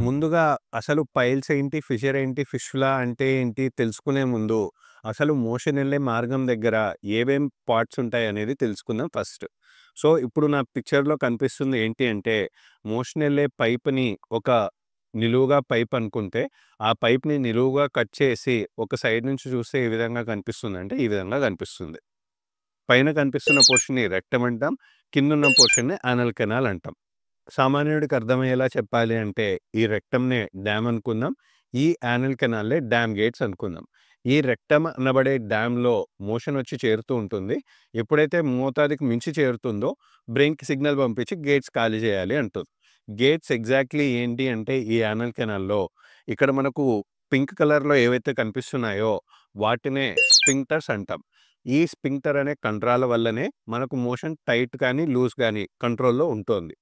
ముందుగా అసలు పైల్స్ ఏంటి? ఫిషర్ ఏంటి? ఫిష్‌లా అంటే ఏంటి? తెలుసుకునే ముందు అసలు మోషన్ ఎళ్ళే మార్గం దగ్గర ఏవేం పార్ట్స్ ఉంటాయనేది తెలుసుకుందాం ఫస్ట్. సో, ఇప్పుడు నా పిక్చర్‌లో కనిపిస్తుంది ఏంటి అంటే, మోషన్ ఎళ్ళే పైప్‌ని ఒక నిలువుగా పైప్ అనుకుంటే, ఆ పైప్‌ని నిలువుగా కట్ చేసి ఒక సైడ్ నుంచి చూస్తే ఏ విధంగా కనిపిస్తుందంటే, ఈ విధంగా కనిపిస్తుంది. పైన కనిపిస్తున్న పోర్షన్‌ని రెక్టమ్ అంటాం. కిందున్న పోర్షన్‌ని యానల్ కెనాల్ అంటాం. సామాన్యుడికి అర్థమయ్యేలా చెప్పాలి అంటే ఈ రెక్టమ్‌నే డ్యామ్ అనుకుందాం. ఈ యానల్ కెనాల్‌నే డ్యామ్ గేట్స్ అనుకుందాం. ఈ రెక్టమ్ అనబడే డ్యామ్‌లో మోషన్ వచ్చి చేరుతూ ఉంటుంది. ఎప్పుడైతే మోతాదుకి మించి చేరుతుందో బ్రెయిన్‌కి సిగ్నల్ పంపించి గేట్స్ ఖాళీ చేయాలి అంటుంది. గేట్స్ ఎగ్జాక్ట్‌లీ ఏంటి అంటే ఈ యానల్ కెనాల్‌లో ఇక్కడ మనకు పింక్ కలర్‌లో ఏవైతే కనిపిస్తున్నాయో వాటినే స్ఫింక్టర్స్ అంటాం. ఈ స్ఫింక్టర్ అనే కండరాల వల్లనే మనకు మోషన్ టైట్ గాని, లూజ్ గాని కంట్రోల్‌లో ఉంటోంది.